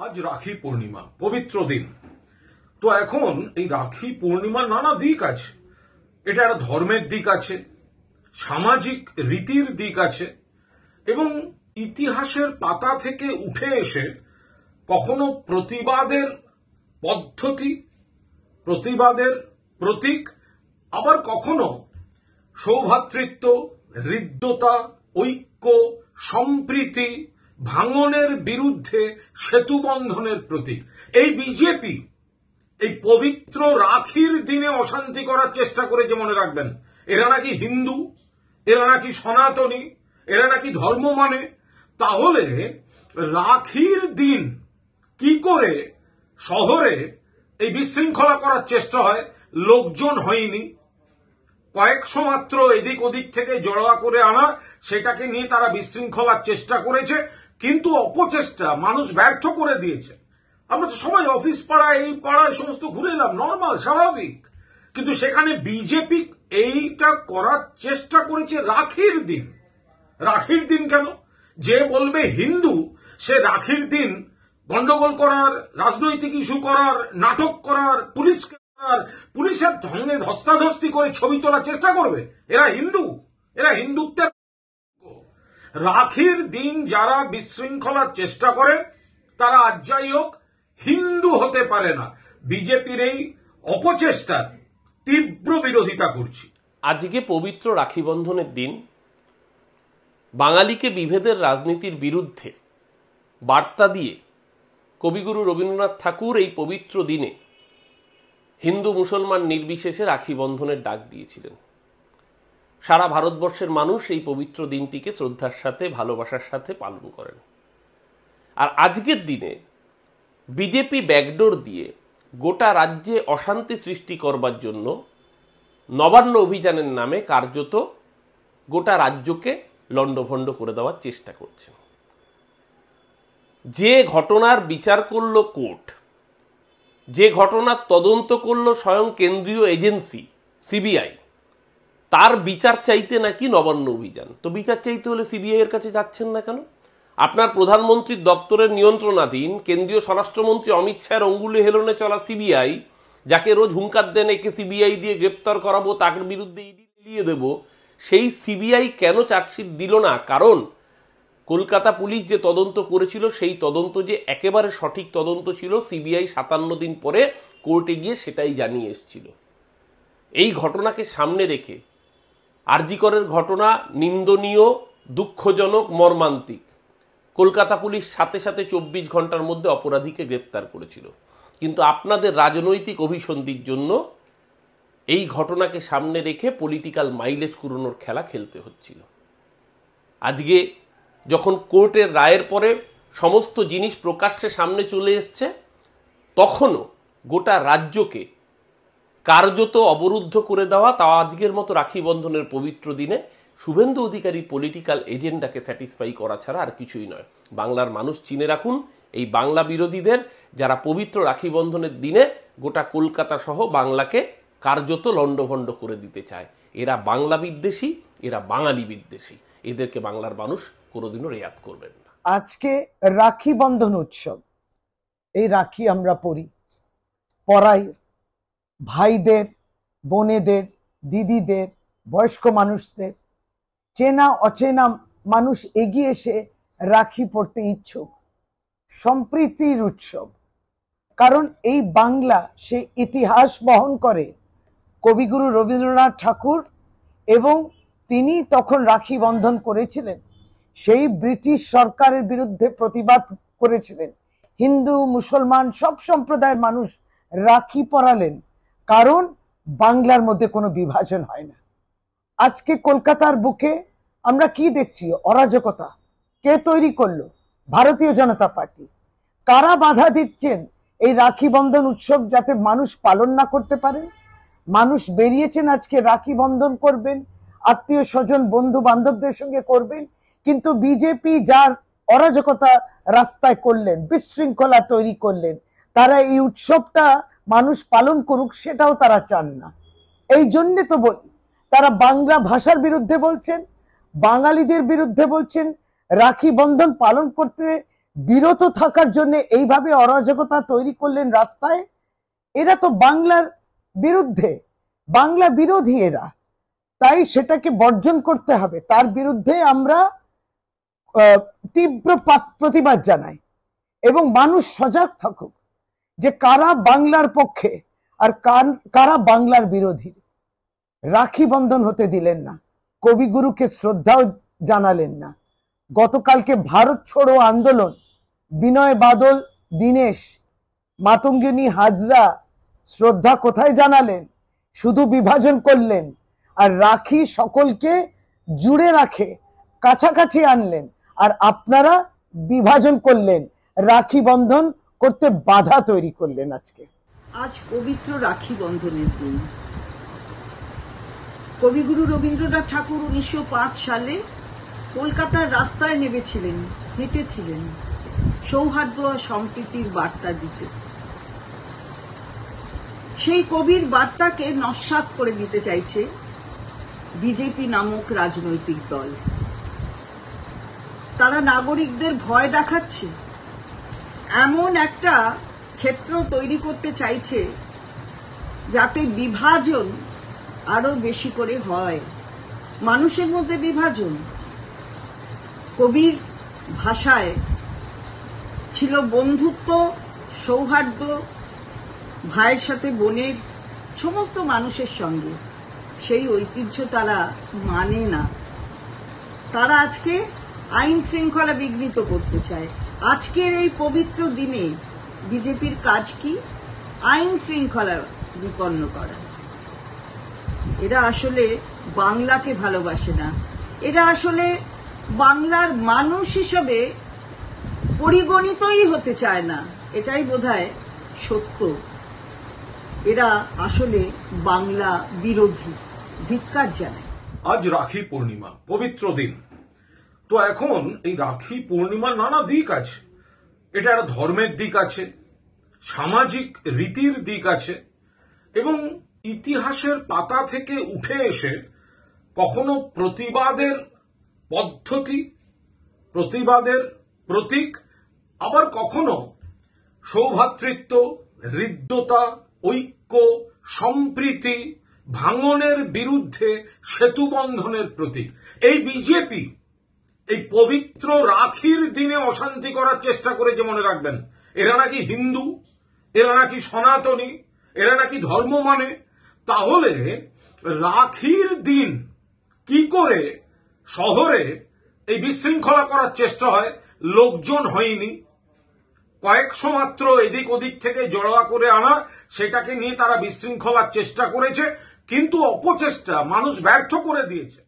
আজ রাখি পূর্ণিমা, পবিত্র দিন। তো এখন এই রাখি পূর্ণিমার নানা দিক আছে। এটা একটা ধর্মের দিক আছে, সামাজিক রীতির দিক আছে, এবং ইতিহাসের পাতা থেকে উঠে এসে কখনো প্রতিবাদের পদ্ধতি, প্রতিবাদের প্রতীক, আবার কখনো সৌভ্রাতৃত্ব, হৃদ্যতা, ঐক্য, সম্প্রীতি, ভাঙনের বিরুদ্ধে সেতু বন্ধনের প্রতীক। এই বিজেপি এই পবিত্র রাখির দিনে অশান্তি করার চেষ্টা করেছে, মনে রাখবেন। এরা নাকি হিন্দু, এরা নাকি সনাতনী, এরা নাকি ধর্ম মানে। তাহলে রাখির দিন কি করে শহরে এই বিশৃঙ্খলা করার চেষ্টা হয়? লোকজন হয়নি, কয়েকশো মাত্র এদিক ওদিক থেকে জড়া করে আনা, সেটাকে নিয়ে তারা বিশৃঙ্খলার চেষ্টা করেছে, কিন্তু অপচেষ্টা মানুষ ব্যর্থ করে দিয়েছে। আমরা তো সবাই অফিস পাড়ায়, এই পাড়ায় সমস্ত ঘুরে এলাম, নর্মাল, স্বাভাবিক। কিন্তু সেখানে বিজেপি এইটা করার চেষ্টা করেছে রাখির দিন। রাখির দিন কেন? যে বলবে হিন্দু, সে রাখির দিন গন্ডগোল করার, রাজনৈতিক ইস্যু করার, নাটক করার, পুলিশের সঙ্গে ধস্তাধস্তি করে ছবি তোলার চেষ্টা করবে। এরা হিন্দু, এরা হিন্দুত্বের। রাখির দিন যারা বিশৃঙ্খলার চেষ্টা করে তারা আজ যাই হোক হিন্দু হতে পারে না। বিজেপির এই অপচেষ্টার তীব্র বিরোধিতা করছি। আজকে পবিত্র রাখি বন্ধনের দিন, বাঙালিকে বিভেদের রাজনীতির বিরুদ্ধে বার্তা দিয়ে কবিগুরু রবীন্দ্রনাথ ঠাকুর এই পবিত্র দিনে হিন্দু মুসলমান নির্বিশেষে রাখি বন্ধনের ডাক দিয়েছিলেন। সারা ভারতবর্ষের মানুষ এই পবিত্র দিনটিকে শ্রদ্ধার সাথে, ভালোবাসার সাথে পালন করেন। আর আজকের দিনে বিজেপি ব্যাকডোর দিয়ে গোটা রাজ্যে অশান্তি সৃষ্টি করবার জন্য নবান্ন অভিযানের নামে কার্যত গোটা রাজ্যকে লণ্ডভণ্ড করে দেওয়ার চেষ্টা করছে। যে ঘটনার বিচার করল কোর্ট, যে ঘটনার তদন্ত করল স্বয়ং কেন্দ্রীয় এজেন্সি সিবিআই, তার বিচার চাইতে নাকি নবান্ন অভিযান। তো বিচার চাইতে হলে সিবিআই এর কাছে যাচ্ছেন না কেন? আপনার প্রধানমন্ত্রীর দপ্তরের নিয়ন্ত্রণাধীন কেন্দ্রীয় স্বরাষ্ট্রমন্ত্রী অমিত শাহের অঙ্গুলি হেলনে চলা সিবিআই, যাকে রোজ হুঙ্কার দেন একে সিবিআই দিয়ে গ্রেপ্তার করাবো, তার বিরুদ্ধে ইডি নিয়ে দেব, সেই সিবিআই কেন চার্জশিট দিল না? কারণ কলকাতা পুলিশ যে তদন্ত করেছিল সেই তদন্ত যে একেবারে সঠিক তদন্ত ছিল, সিবিআই 57 দিন পরে কোর্টে গিয়ে সেটাই জানিয়ে এসেছিল। এই ঘটনাকে সামনে রেখে আরজি করের ঘটনা নিন্দনীয়, দুঃখজনক, মর্মান্তিক। কলকাতা পুলিশ সাথে সাথে 24 ঘন্টার মধ্যে অপরাধীকে গ্রেপ্তার করেছিল। কিন্তু আপনাদের রাজনৈতিক অভিসন্ধির জন্য এই ঘটনাকে সামনে রেখে পলিটিক্যাল মাইলেজ কুড়ানোর খেলা খেলতে হচ্ছিল। আজকে যখন কোর্টের রায়ের পরে সমস্ত জিনিস প্রকাশ্যে সামনে চলে এসছে, তখনও গোটা রাজ্যকে কার্যত অবরুদ্ধ করে দেওয়া, তাও আজকের মতো রাখি বন্ধনের পবিত্র দিনে শুভেন্দু অধিকারী পলিটিক্যাল এজেন্ডাকে স্যাটিসফাই করা ছাড়া আর কিছুই নয়। বাংলার মানুষ চিনে রাখুন এই বাংলা বিরোধীদের, যারা পবিত্র রাখি বন্ধনের দিনে গোটা কলকাতা সহ বাংলাকে কার্যত লণ্ডভণ্ড করে দিতে চায়। এরা বাংলা বিদ্বেষী, এরা বাঙালি বিদ্বেষী। এদেরকে বাংলার মানুষ কোনোদিনও রেয়াত করবেন না। আজকে রাখি বন্ধন উৎসব। এই রাখি আমরা পরাই ভাইদের, বোনেদের, দিদিদের, বয়স্ক মানুষদের। চেনা অচেনা মানুষ এগিয়ে এসে রাখি পড়তে ইচ্ছুক। সম্প্রীতির উৎসব, কারণ এই বাংলা সে ইতিহাস বহন করে কবিগুরু রবীন্দ্রনাথ ঠাকুর, এবং তিনি তখন রাখি বন্ধন করেছিলেন। সেই ব্রিটিশ সরকারের বিরুদ্ধে প্রতিবাদ করেছিলেন। হিন্দু মুসলমান সব সম্প্রদায়ের মানুষ রাখি পরালেন, কারণ বাংলার মধ্যে কোনো বিভাজন হয় না। আজকে কলকাতার বুকে আমরা কি দেখছি? অরাজকতা কে তৈরি করলো? ভারতীয় জনতা পার্টি। কারা বাধা দিচ্ছেন এই রাখি বন্ধন উৎসব যাতে মানুষ পালন না করতে পারেন? মানুষ বেরিয়েছেন আজকে রাখি বন্ধন করবেন, আত্মীয় স্বজন বন্ধু বান্ধবদের সঙ্গে করবেন, কিন্তু বিজেপি যার অরাজকতা রাস্তায় করলেন, বিশৃঙ্খলা তৈরি করলেন, তারা এই উৎসবটা মানুষ পালন করুক সেটাও তারা চান না। এই জন্যে তো বলি, তারা বাংলা ভাষার বিরুদ্ধে বলছেন, বাঙালিদের বিরুদ্ধে বলছেন, রাখি বন্ধন পালন করতে বিরত থাকার জন্য এইভাবে অরাজকতা তৈরি করলেন রাস্তায়। এরা তো বাংলার বিরুদ্ধে, বাংলা বিরোধী এরা, তাই সেটাকে বর্জন করতে হবে। তার বিরুদ্ধে আমরা তীব্র প্রতিবাদ জানাই এবং মানুষ সজাগ থাকুক যে কারা বাংলার পক্ষে আর কারা বাংলার বিরোধী। রাখি বন্ধন হতে দিলেন না, কবিগুরুকে শ্রদ্ধাও জানালেন না। গতকালকে ভারত ছাড়ো আন্দোলন, বিনয় বাদল, দীনেশ, মাতঙ্গিনী হাজরা শ্রদ্ধা কোথায় জানালেন? শুধু বিভাজন করলেন। আর রাখি সকলকে জুড়ে রাখে, কাছাকাছি আনলেন, আর আপনারা বিভাজন করলেন, রাখি বন্ধন করতে বাধা তৈরি করলেন। আজ পবিত্র রাখি বন্ধনের দিন। কবিগুরু রবীন্দ্রনাথ ঠাকুর 1905 সালে কলকাতার রাস্তায় নেমেছিলেন, হেঁটেছিলেন সৌহার্দ্য ও সম্প্রীতির বার্তা দিতে। সেই কবির বার্তাকে নস্যাৎ করে দিতে চাইছে বিজেপি নামক রাজনৈতিক দল। তারা নাগরিকদের ভয় দেখাচ্ছে, এমন একটা ক্ষেত্র তৈরি করতে চাইছে যাতে বিভাজন আরো বেশি করে হয়, মানুষের মধ্যে বিভাজন। কবির ভাষায় ছিল বন্ধুত্ব, সৌহার্দ্য, ভাইয়ের সাথে বোনের, সমস্ত মানুষের সঙ্গে। সেই ঐতিহ্য তারা মানে না। তারা আজকে আইন শৃঙ্খলা বিঘ্নিত করতে চায়। আজকের এই পবিত্র দিনে বিজেপির কাজ কি? আইন শৃঙ্খলা বিপন্ন করা। এরা আসলে বাংলাকে ভালোবাসে না, এরা আসলে বাংলার মানুষ হিসাবে পরিগণিতই হতে চায় না। এটাই বোধহয় সত্য। এরা আসলে বাংলা বিরোধী। ধিক্কার জানায়। আজ রাখি পূর্ণিমা, পবিত্র দিন। তো এখন এই রাখি পূর্ণিমার নানা দিক আছে। এটা একটা ধর্মের দিক আছে, সামাজিক রীতির দিক আছে, এবং ইতিহাসের পাতা থেকে উঠে এসে কখনো প্রতিবাদের পদ্ধতি, প্রতিবাদের প্রতীক, আবার কখনো সৌভ্রাতৃত্ব, হৃদ্যতা, ঐক্য, সম্প্রীতি ভাঙনের বিরুদ্ধে সেতু বন্ধনের প্রতীক। এই বিজেপি এই পবিত্র রাখির দিনে অশান্তি করার চেষ্টা করেছে। মনে রাখবেন, এরা নাকি হিন্দু, এরা নাকি সনাতনী, এরা নাকি ধর্ম মানে। তাহলে রাখির দিন কি করে শহরে এই বিশৃঙ্খলা করার চেষ্টা হয়? লোকজন হয়নি, কয়েকশো মাত্র এদিক ওদিক থেকে জড়া করে আনা, সেটাকে নিয়ে তারা বিশৃঙ্খলার চেষ্টা করেছে, কিন্তু অপচেষ্টা মানুষ ব্যর্থ করে দিয়েছে।